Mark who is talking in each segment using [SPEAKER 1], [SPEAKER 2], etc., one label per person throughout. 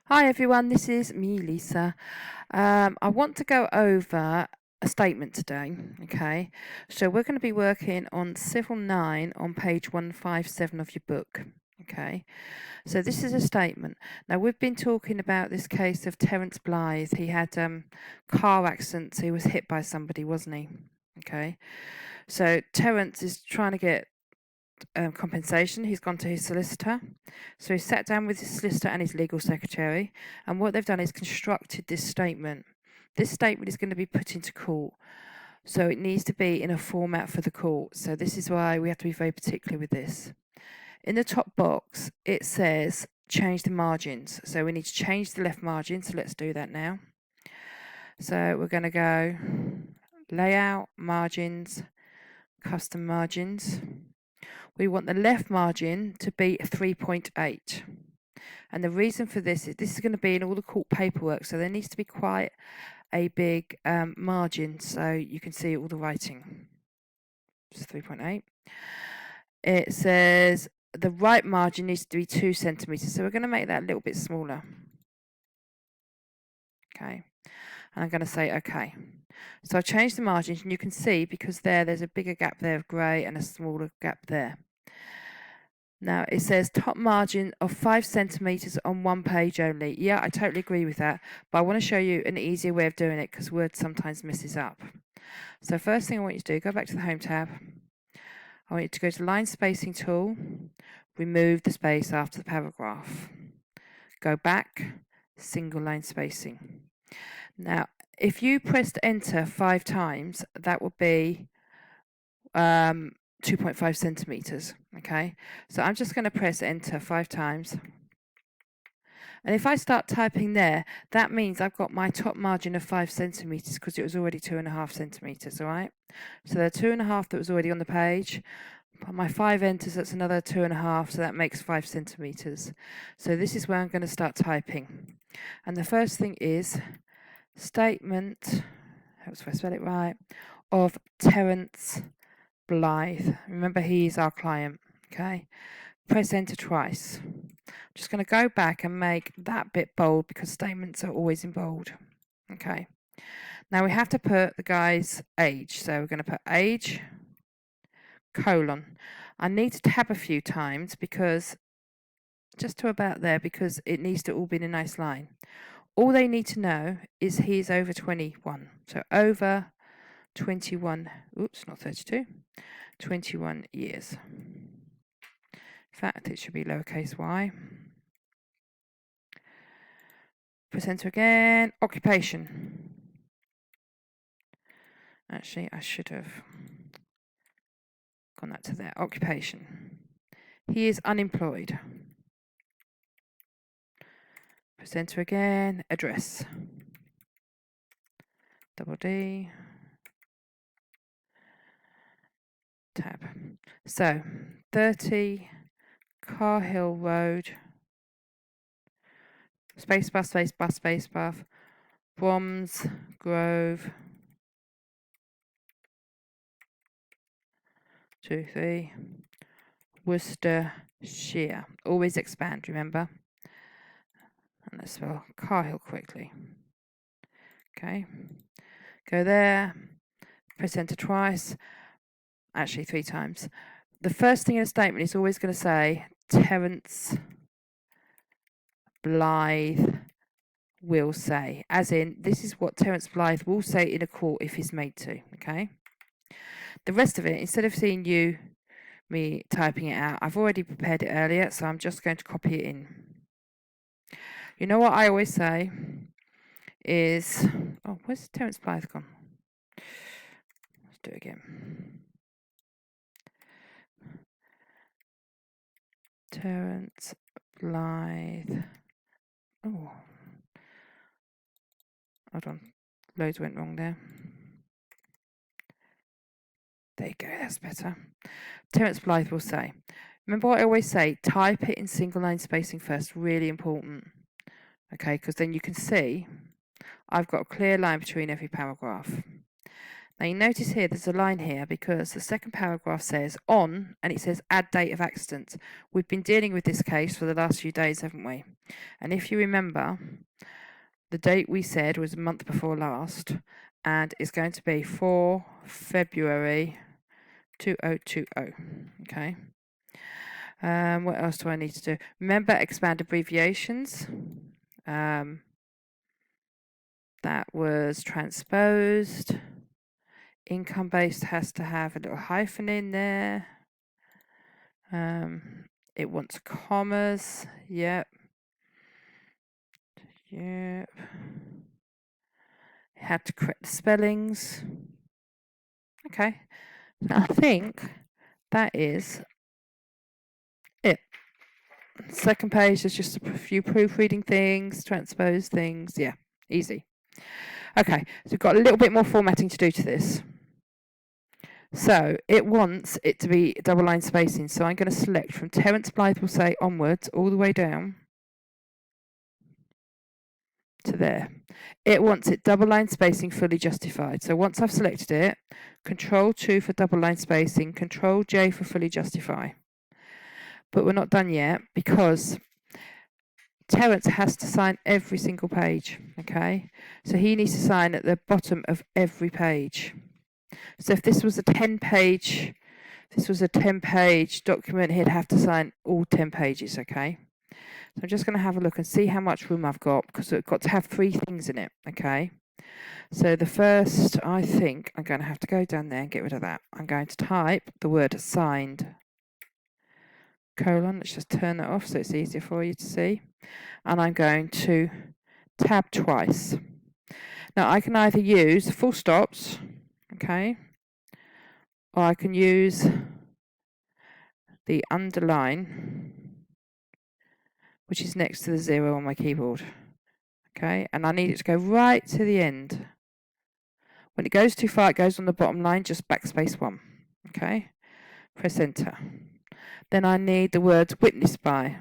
[SPEAKER 1] Hi everyone, this is me, Lisa. I want to go over a statement today, okay? So we're going to be working on Civil 9 on page 157 of your book, okay? So this is a statement. Now we've been talking about this case of Terence Blythe. He had car accidents. He was hit by somebody, wasn't he? Okay. So Terence is trying to get compensation. He's gone to his solicitor. So he sat down with his solicitor and his legal secretary, and what they've done is constructed this statement. This statement is going to be put into court. So it needs to be in a format for the court. So this is why we have to be very particular with this. In the top box, it says change the margins. So we need to change the left margin. So let's do that now. So we're going to go layout, margins, custom margins. We want the left margin to be 3.8. And the reason for this is going to be in all the court paperwork, so there needs to be quite a big margin so you can see all the writing. It's 3.8. It says the right margin needs to be 2 centimeters, so we're going to make that a little bit smaller. Okay, and I'm going to say okay. So I changed the margins, and you can see because there's a bigger gap there of grey and a smaller gap there. Now it says top margin of 5 centimeters on one page only. Yeah, I totally agree with that, but I want to show you an easier way of doing it because Word sometimes messes up. So first thing I want you to do, go back to the Home tab. I want you to go to Line Spacing tool, remove the space after the paragraph. Go back, single line spacing. Now, if you pressed enter 5 times, that would be 2.5 centimeters. Okay, so I'm just going to press enter 5 times. And if I start typing there, that means I've got my top margin of 5 centimeters because it was already 2.5 centimeters. All right, so the 2.5 that was already on the page. My 5 enters, that's another 2.5, so that makes 5 centimeters. So this is where I'm going to start typing. And the first thing is statement, hope if I spell it right, of Terence Blythe. Remember, he's our client. Okay, press enter twice. I'm just going to go back and make that bit bold because statements are always in bold. Okay, now we have to put the guy's age. So we're going to put age, colon. I need to tab a few times because just to about there because it needs to all be in a nice line. All they need to know is he's over 21. So over 21, oops, not 32, 21 years. In fact, it should be lowercase y. Press enter again. Occupation. Actually, I should have gone that to there. Occupation. He is unemployed. Press enter again. Address. Double D. Tab. So, 30 Carhill Road. Spacebar, spacebar, spacebar. Bromsgrove. 2, 3. Worcestershire. Always expand, remember? And let's spell Carhill quickly. Okay. Go there. Press enter twice. Actually, 3 times. The first thing in a statement is always going to say Terence Blythe will say, as in this is what Terence Blythe will say in a court if he's made to. Okay. The rest of it, instead of seeing me typing it out, I've already prepared it earlier, so I'm just going to copy it in. You know what I always say is, oh, where's Terence Blythe gone? Let's do it again. Terence Blythe. Oh, hold on. Loads went wrong there. There you go, that's better. Terence Blythe will say, remember what I always say, type it in single line spacing first, really important. Okay, because then you can see I've got a clear line between every paragraph. Now you notice here there's a line here because the second paragraph says on and it says add date of accident. We've been dealing with this case for the last few days, haven't we? And if you remember, the date we said was a month before last and it's going to be 4 February 2020. Okay. What else do I need to do? Remember, expand abbreviations. That was transposed. Income based has to have a little hyphen in there. It wants commas. Yep. It had to correct the spellings. Okay. I think that is it. Second page is just a few proofreading things, transpose things. Yeah, easy. Okay, so we've got a little bit more formatting to do to this. So it wants it to be double line spacing. So I'm going to select from Terence Blythe will say onwards all the way down to there. It wants it double line spacing fully justified. So once I've selected it, Control 2 for double line spacing, Control J for fully justify. But we're not done yet because Terence has to sign every single page, okay? So he needs to sign at the bottom of every page. So if this was a 10-page document, he'd have to sign all 10 pages, okay? So I'm just going to have a look and see how much room I've got because I've got to have 3 things in it, okay? So the first, I think I'm going to have to go down there and get rid of that. I'm going to type the word signed, colon, let's just turn that off so it's easier for you to see. And I'm going to tab twice. Now I can either use full stops, okay, or I can use the underline, which is next to the 0 on my keyboard, okay, and I need it to go right to the end. When it goes too far, it goes on the bottom line, just backspace 1, okay, press enter. Then I need the words witnessed by,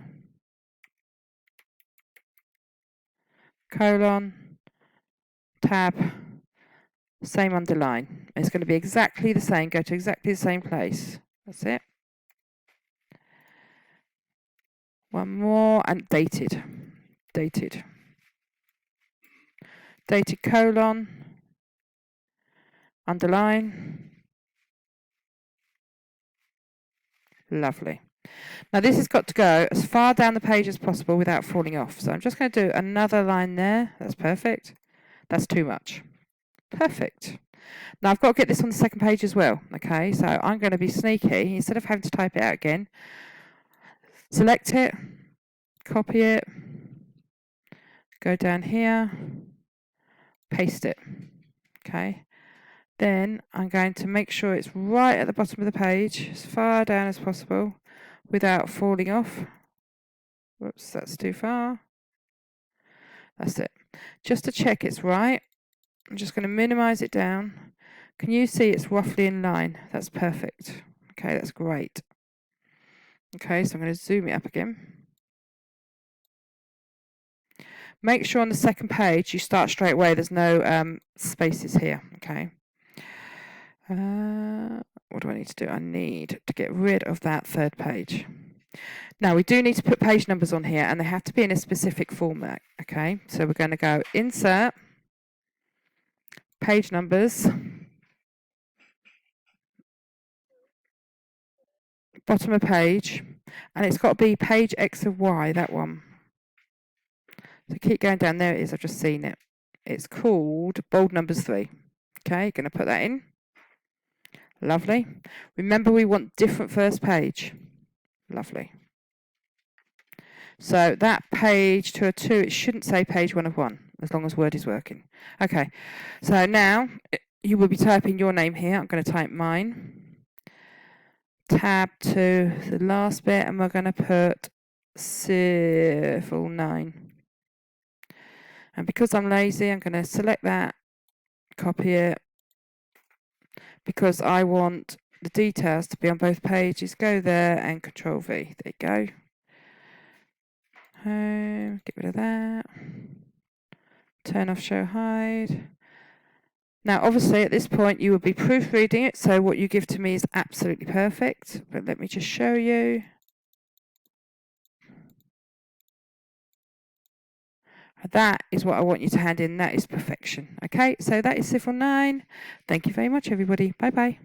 [SPEAKER 1] colon, tab, same underline. It's going to be exactly the same, go to exactly the same place. That's it. One more, and dated. Dated colon, underline. Lovely. Now this has got to go as far down the page as possible without falling off. So I'm just going to do another line there. That's perfect. That's too much. Perfect. Now I've got to get this on the second page as well. Okay, so I'm going to be sneaky. Instead of having to type it out again, select it, copy it, go down here, paste it. Okay. Then I'm going to make sure it's right at the bottom of the page, as far down as possible, without falling off. Whoops, that's too far. That's it. Just to check it's right, I'm just going to minimize it down. Can you see it's roughly in line? That's perfect. Okay, that's great. Okay, so I'm going to zoom it up again. Make sure on the second page you start straight away. There's no spaces here. Okay. What do I need to do? I need to get rid of that third page. Now we do need to put page numbers on here and they have to be in a specific format. Okay, so we're going to go insert, page numbers, bottom of page, and it's got to be page X of Y, that one. So keep going down, there it is, I've just seen it. It's called bold numbers 3. Okay, going to put that in. Lovely. Remember we want different first page. Lovely. So that page 2 of 2, it shouldn't say page 1 of 1, as long as Word is working. Okay, so now you will be typing your name here. I'm going to type mine. Tab to the last bit, and we're going to put Civil 9. And because I'm lazy, I'm going to select that, copy it. Because I want the details to be on both pages, go there and Control V. There you go. Get rid of that. Turn off show hide. Now, obviously, at this point, you will be proofreading it, so what you give to me is absolutely perfect. But let me just show you. That is what I want you to hand in. That is perfection. Okay, so that is Civil 9. Thank you very much, everybody. Bye-bye.